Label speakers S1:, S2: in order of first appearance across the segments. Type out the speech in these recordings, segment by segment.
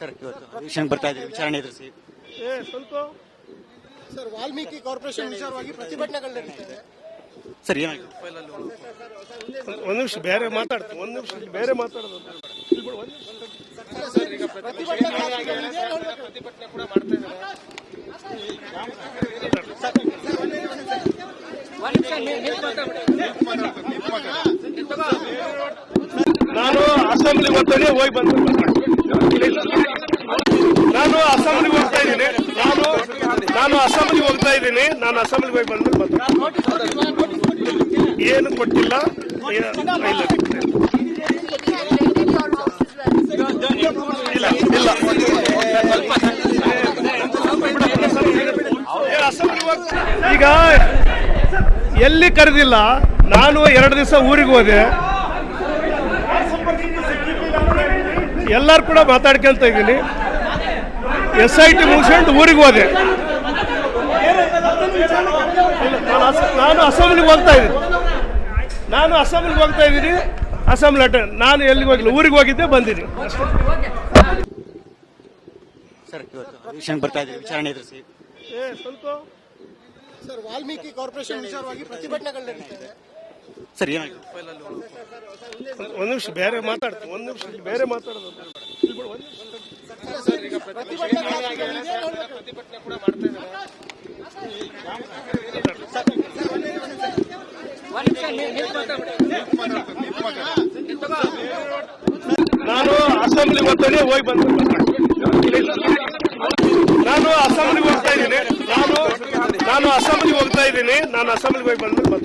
S1: Sir ಇವತ್ತು ವಿಷಯ ಬರ್ತಾ ಇದೆ ವಿಚಾರಣೆ ಎದುರಿಸಿ
S2: ಸ್ವಲ್ಪ ಸರ್ ವಾಲ್ಮೀಕಿ ಕಾರ್ಪೊರೇಷನ್ ವಿಚಾರವಾಗಿ ಪ್ರತಿಭಟನೆಗಳು ನಡೀತಿದೆ.
S1: ಸರ್ ಏನಾಗಿದೆ?
S2: ಒಂದು ನಿಮಿಷ ಬೇರೆ ಮಾತಾಡ್ತೀನಿ, ಒಂದು ನಿಮಿಷ ಬೇರೆ ಮಾತಾಡೋದು. ನಾನು ಅಸೆಂಬ್ಲಿಗೆ ಹೋಗ್ತಾನೆ ಹೋಗಿ ಬಂದ ನಾನು ಅಸೆಂಬ್ಲಿಗೆ ಹೋಗ್ತಾ ಇದ್ದೀನಿ ನಾನು ಅಸೆಂಬ್ಲಿಗೆ ಹೋಗ್ತಾ ಇದ್ದೀನಿ ನಾನು ಅಸೆಂಬ್ಲಿಗೆ ಹೋಗಿ ಬಂದ್ಮೇಲೆ ಏನು ಕೊಟ್ಟಿಲ್ಲ ಇಲ್ಲ ಈಗ ಎಲ್ಲಿ ಕರೆದಿಲ್ಲ. ನಾನು 2 ದಿವಸ ಊರಿಗೆ ಹೋದೆ, ಎಲ್ಲರೂ ಕೂಡ ಮಾತಾಡ್ಕೊಂತ ಇದ್ದೀನಿ. SIT ಮುಗಿಸ್ಕೊಂಡು ಊರಿಗೆ ಹೋದೆ. ನಾನು ಅಸೆಂಬ್ಲಿಗೆ ಹೋಗ್ತಾ ಇದ್ದೀನಿ ಅಸೆಂಬ್ಲಿ ಅಟೆಂಡ್. ನಾನು ಎಲ್ಲಿಗೆ ಹೋಗಿಲ್ಲ, ಊರಿಗೆ ಹೋಗಿದ್ದೆ, ಬಂದಿದ್ದೀನಿ.
S1: ಸರ್ ಇವತ್ತು ವಿಷಯ ಬರ್ತಾ ಇದೆ ವಿಚಾರಣೆ ಎದುರಿಸಿ
S2: ಸ್ವಲ್ಪ ಸರ್ ವಾಲ್ಮೀಕಿ ಕಾರ್ಪೊರೇಷನ್ ವಿಚಾರವಾಗಿ ಪ್ರತಿಭಟನೆಗಳು ನಡೀತಿದೆ.
S1: ಸರ್ ಏನಾಗಿದೆ?
S2: ಒಂದು ನಿಮಿಷ ಬೇರೆ ಮಾತಾಡ್ತೀನಿ, ಒಂದು ನಿಮಿಷ ಬೇರೆ ಮಾತಾಡೋದು. ನಾನು ಅಸೆಂಬ್ಲಿಗೆ ಹೋಗ್ತಾನೆ ಹೋಗಿ ಬಂದ ನಾನು ಅಸೆಂಬ್ಲಿಗೆ ಹೋಗ್ತಾ ಇದ್ದೀನಿ ನಾನು ಅಸೆಂಬ್ಲಿಗೆ ಹೋಗಿ ಬಂದ್ಮೇಲೆ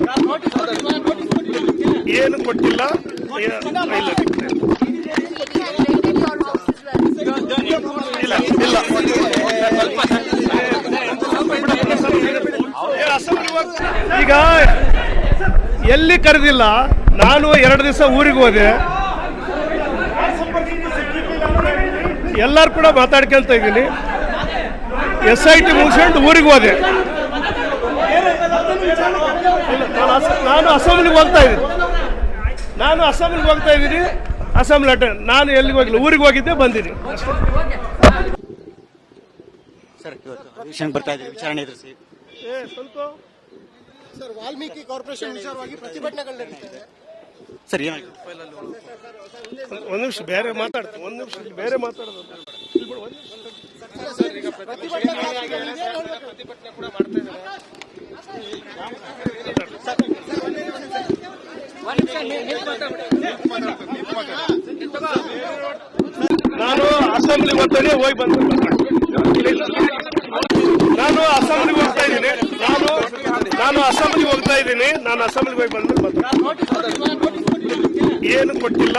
S2: ಏನು ಕೊಟ್ಟಿಲ್ಲ ಈಗ ಎಲ್ಲಿ ಕರೆದಿಲ್ಲ. ನಾನು 2 ದಿವಸ ಊರಿಗೆ ಹೋದೆ, ಎಲ್ಲರೂ ಕೂಡ ಮಾತಾಡ್ಕೊಂತ ಇದ್ದೀನಿ. SIT ಮುಗಿಸ್ಕೊಂಡು ಊರಿಗೆ ಹೋದೆ. ನಾನು ಅಸೆಂಬ್ಲಿಗೆ ಹೋಗ್ತಾ ಇದ್ದೀನಿ ಅಸೆಂಬ್ಲಿ ಅಟೆಂಡ್. ನಾನು ಎಲ್ಲಿಗೆ ಹೋಗಿಲ್ಲ, ಊರಿಗೆ ಹೋಗಿದ್ದೆ, ಬಂದಿದ್ದೀನಿ.
S1: ಸರ್ ಇವತ್ತು ವಿಷಯ ಬರ್ತಾ ಇದೆ ವಿಚಾರಣೆ ಎದುರಿಸಿ
S2: ಸ್ವಲ್ಪ ಸರ್ ವಾಲ್ಮೀಕಿ ಕಾರ್ಪೊರೇಷನ್ ವಿಚಾರವಾಗಿ ಪ್ರತಿಭಟನೆಗಳು ನಡೀತಿದೆ.
S1: ಸರ್ ಏನಾಗಿದೆ?
S2: ಒಂದು ನಿಮಿಷ ಬೇರೆ ಮಾತಾಡ್ತೀನಿ, ಒಂದು ನಿಮಿಷ ಬೇರೆ ಮಾತಾಡೋದು. ನಾನು ಅಸೆಂಬ್ಲಿಗೆ ಹೋಗ್ತಾನೆ ಹೋಗಿ ಬಂದ ನಾನು ಅಸೆಂಬ್ಲಿಗೆ ಹೋಗ್ತಾ ಇದ್ದೀನಿ ನಾನು ಅಸೆಂಬ್ಲಿಗೆ ಹೋಗಿ ಬಂದ್ಮೇಲೆ ಏನು ಕೊಟ್ಟಿಲ್ಲ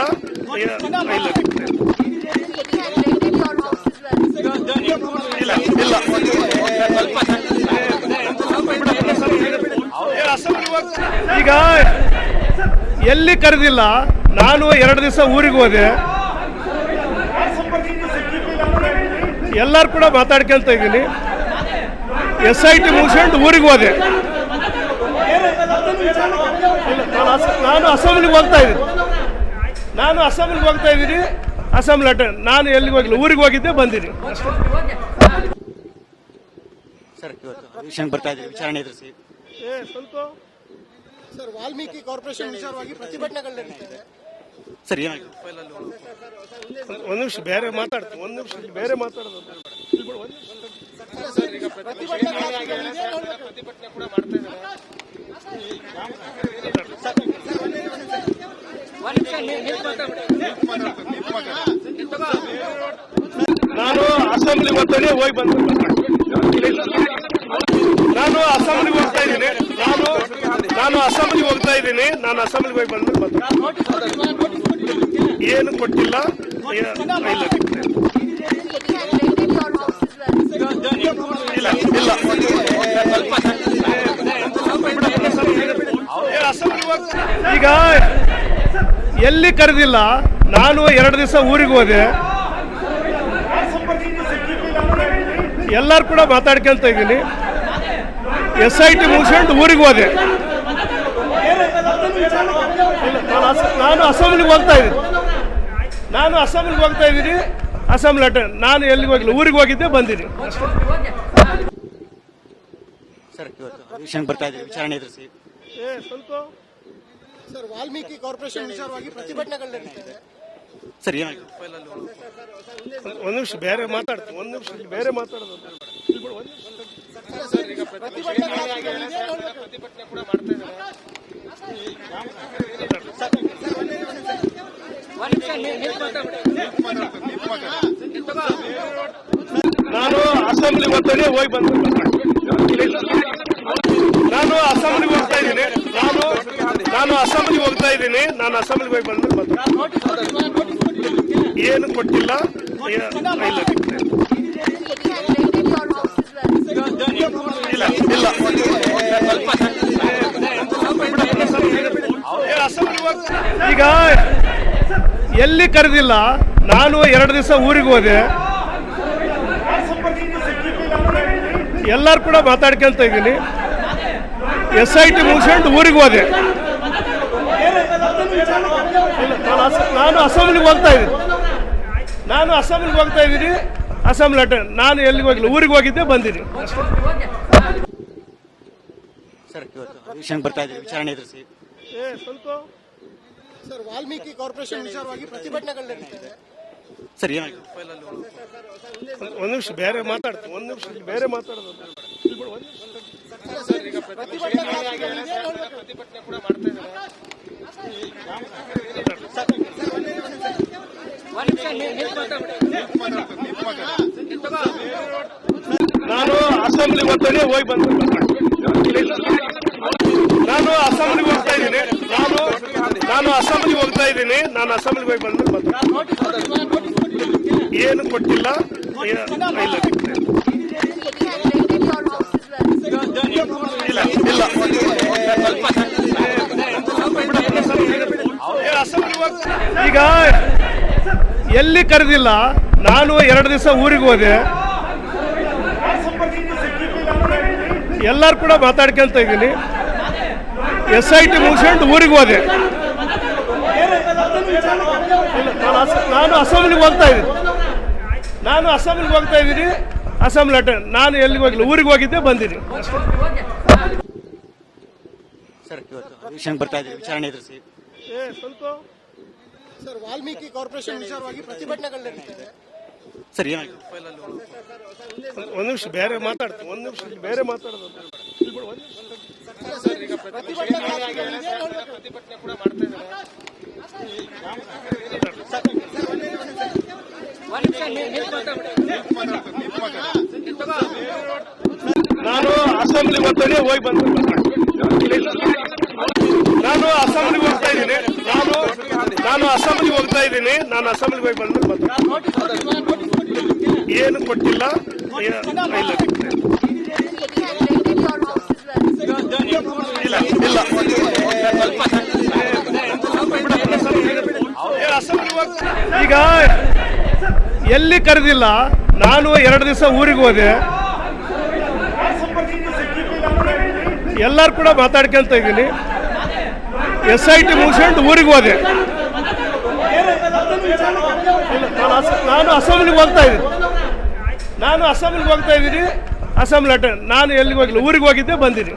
S2: ಈಗ ಎಲ್ಲಿ ಕರೆದಿಲ್ಲ. ನಾನು 2 ದಿವಸ ಊರಿಗೆ ಹೋದೆ, ಎಲ್ಲರೂ ಕೂಡ ಮಾತಾಡ್ಕೊಂತ ಇದ್ದೀನಿ. SIT ಮುಗಿಸ್ಕೊಂಡು ಊರಿಗೆ ಹೋದೆ. ನಾನು ಅಸೆಂಬ್ಲಿಗೆ ಹೋಗ್ತಾ ಇದ್ದೀನಿ ಅಸೆಂಬ್ಲಿ ಅಟೆಂಡ್. ನಾನು ಎಲ್ಲಿಗೆ ಹೋಗಿಲ್ಲ, ಊರಿಗೆ ಹೋಗಿದ್ದೆ, ಬಂದಿದ್ದೀನಿ.
S1: ಸರ್ ಇವತ್ತು ವಿಷಯ ಬರ್ತಾ ಇದೆ ವಿಚಾರಣೆ ಎದುರಿಸಿ
S2: ಸ್ವಲ್ಪ ಸರ್ ವಾಲ್ಮೀಕಿ ಕಾರ್ಪೊರೇಷನ್ ವಿಚಾರವಾಗಿ ಪ್ರತಿಭಟನೆಗಳು ನಡೀತಿದೆ.
S1: ಸರ್ ಏನಾಗಿದೆ?
S2: ಒಂದು ನಿಮಿಷ ಬೇರೆ ಮಾತಾಡ್ತೀನಿ, ಒಂದು ನಿಮಿಷ ಬೇರೆ ಮಾತಾಡೋದು. ನಾನು ಅಸೆಂಬ್ಲಿಗೆ ಹೋಗ್ತಾನೆ ಹೋಗಿ ಬಂದ ನಾನು ಅಸೆಂಬ್ಲಿಗೆ ಹೋಗ್ತಾ ಇದ್ದೀನಿ ನಾನು ಅಸೆಂಬ್ಲಿಗೆ ಹೋಗಿ ಬಂದ್ಮೇಲೆ ಏನು ಕೊಟ್ಟಿಲ್ಲ ಈಗ ಎಲ್ಲಿ ಕರೆದಿಲ್ಲ. ನಾನು 2 ದಿವಸ ಊರಿಗೆ ಹೋದೆ, ಎಲ್ಲರೂ ಕೂಡ ಮಾತಾಡ್ಕೊಂತ ಇದ್ದೀನಿ. SIT ಮುಗಿಸ್ಕೊಂಡು ಊರಿಗೆ ಹೋದೆ. ನಾನು ಅಸೆಂಬ್ಲಿಗೆ ಹೋಗ್ತಾ ಇದ್ದೀನಿ ಅಸೆಂಬ್ಲಿ ಅಟೆಂಡ್ ನಾನು ಎಲ್ಲಿಗೆ ಹೋಗಿಲ್ಲ, ಊರಿಗೆ ಹೋಗಿದ್ದೆ ಬಂದಿನಿ.
S1: ಸರ್ ಇವತ್ತು ಅಧಿವೇಶನ ಬರ್ತಾ ಇದ್ದೀರಿ, ವಿಚಾರಣೆ ಎದುರಿಸಿ
S3: ಸರ್, ವಾಲ್ಮೀಕಿ ಕಾರ್ಪೊರೇಷನ್ ವಿಚಾರವಾಗಿ ಪ್ರತಿಭಟನೆಗಳು ನಡೀತಿದೆ.
S1: ಸರ್ ಏನಾಗಿದೆ?
S2: ಒಂದ್ ನಿಮಿಷ ಬೇರೆ ಮಾತಾಡ್ತೀನಿ, ಒಂದ್ ನಿಮಿಷ ಇಲ್ಲಿ ಬೇರೆ ಮಾತಾಡೋದು. ನಾನು ಅಸೆಂಬ್ಲಿಗೆ ಹೋಗ್ತಾನೆ ಹೋಗಿ ಬಂದ. ನಾನು ಅಸೆಂಬ್ಲಿಗೆ ಹೋಗ್ತಾ ಇದ್ದೀನಿ, ನಾನು ಅಸೆಂಬ್ಲಿಗೆ ಹೋಗ್ತಾ ಇದ್ದೀನಿ. ನಾನು ಅಸೆಂಬ್ಲಿಗೆ ಹೋಗಿ ಬಂದ್ಮೇಲೆ ಏನು ಕೊಟ್ಟಿಲ್ಲ, ಇಲ್ಲ ಇಲ್ಲ ಈಗ ಎಲ್ಲಿ ಕರೆದಿಲ್ಲ. ನಾನು 2 ದಿವಸ ಊರಿಗೆ ಹೋದೆ, ಎಲ್ಲರೂ ಕೂಡ ಮಾತಾಡ್ಕೊಂತ ಇದ್ದೀನಿ. SIT ಮುಗಿಸ್ಕೊಂಡು ಊರಿಗೆ ಹೋದೆ. ನಾನು ಅಸೆಂಬ್ಲಿಗೆ ಹೋಗ್ತಾ ಇದ್ದೀನಿ, ಅಸೆಂಬ್ಲಿ ಅಟೆಂಡ್ ನಾನು ಎಲ್ಲಿಗೆ ಹೋಗಿಲ್ಲ, ಊರಿಗೆ ಹೋಗಿದ್ದೆ ಬಂದಿನಿ.
S1: ಸರ್ ಇವತ್ತು ಅಧಿವೇಶನ ಬರ್ತಾ ಇದ್ದೀರಿ, ವಿಚಾರಣೆ ಎದುರಿಸಿ.
S3: ಸರ್, ವಾಲ್ಮೀಕಿ ಕಾರ್ಪೊರೇಷನ್ ವಿಚಾರವಾಗಿ ಪ್ರತಿಭಟನೆಗಳು ನಡೀತಿದೆ.
S1: ಸರ್ ಏನಾಗಿದೆ?
S2: ಒಂದ್ ನಿಮಿಷ ಬೇರೆ ಮಾತಾಡ್ತೀನಿ, ಒಂದ್ ನಿಮಿಷ ಇಲ್ಲಿ ಬೇರೆ ಮಾತಾಡೋದು. ನಾನು ಅಸೆಂಬ್ಲಿಗೆ ಹೋಗ್ತಾನೆ ಹೋಗಿ ಬಂದ. ನಾನು ಅಸೆಂಬ್ಲಿಗೆ ಹೋಗ್ತಾ ಇದ್ದೀನಿ, ನಾನು ಅಸೆಂಬ್ಲಿಗೆ ಹೋಗ್ತಾ ಇದ್ದೀನಿ. ನಾನು ಅಸೆಂಬ್ಲಿಗೆ ಹೋಗಿ ಬಂದ್ಮೇಲೆ ಏನು ಕೊಟ್ಟಿಲ್ಲ, ಇಲ್ಲ ಇಲ್ಲ ಈಗ ಎಲ್ಲಿ ಕರೆದಿಲ್ಲ. ನಾನು 2 ದಿವಸ ಊರಿಗೆ ಹೋದೆ, ಎಲ್ಲರೂ ಕೂಡ ಮಾತಾಡ್ಕೊಂತ ಇದ್ದೀನಿ. SIT ಮುಗಿಸ್ಕೊಂಡು ಊರಿಗೆ ಹೋದೆ. ನಾನು ಅಸೆಂಬ್ಲಿಗೆ ಹೋಗ್ತಾ ಇದ್ದೀನಿ, ಅಸೆಂಬ್ಲಿ ಅಟೆಂಡ್ ನಾನು ಎಲ್ಲಿಗೆ ಹೋಗಿಲ್ಲ, ಊರಿಗೆ ಹೋಗಿದ್ದೆ ಬಂದಿನಿ.
S1: ಸರ್ ಇವತ್ತು ಅಧಿವೇಶನ ಬರ್ತಾ ಇದ್ದೀರಿ, ವಿಚಾರಣೆ ಎದುರಿಸಿ.
S3: ಸರ್, ವಾಲ್ಮೀಕಿ ಕಾರ್ಪೊರೇಷನ್ ವಿಚಾರವಾಗಿ ಪ್ರತಿಭಟನೆಗಳು ನಡೀತಿದೆ.
S1: ಸರ್ ಏನಾಗಿದೆ?
S2: ಒಂದ್ ನಿಮಿಷ ಬೇರೆ ಮಾತಾಡ್ತೀನಿ, ಒಂದ್ ನಿಮಿಷ ಇಲ್ಲಿ ಬೇರೆ ಮಾತಾಡೋದು. ನಾನು ಅಸೆಂಬ್ಲಿಗೆ ಹೋಗ್ತಾನೆ ಹೋಗಿ ಬಂದ. ನಾನು ಅಸೆಂಬ್ಲಿಗೆ ಹೋಗ್ತಾ ಇದ್ದೀನಿ, ನಾನು ಅಸೆಂಬ್ಲಿಗೆ ಹೋಗ್ತಾ ಇದ್ದೀನಿ. ನಾನು ಅಸೆಂಬ್ಲಿಗೆ ಹೋಗಿ ಬಂದ್ಮೇಲೆ ಏನು ಕೊಟ್ಟಿಲ್ಲ, ಇಲ್ಲ ಇಲ್ಲ ಈಗ ಎಲ್ಲಿ ಕರೆದಿಲ್ಲ. ನಾನು 2 ದಿವಸ ಊರಿಗೆ ಹೋದೆ, ಎಲ್ಲರೂ ಕೂಡ ಮಾತಾಡ್ಕೊಂತ ಇದ್ದೀನಿ. SIT ಮುಗಿಸ್ಕೊಂಡು ಊರಿಗೆ ಹೋದೆ. ನಾನು ಅಸೆಂಬ್ಲಿಗೆ ಹೋಗ್ತಾ ಇದ್ದೀನಿ, ಅಸೆಂಬ್ಲಿ ಅಟೆಂಡ್ ನಾನು ಎಲ್ಲಿಗೆ ಹೋಗಿಲ್ಲ, ಊರಿಗೆ ಹೋಗಿದ್ದೆ ಬಂದಿನಿ.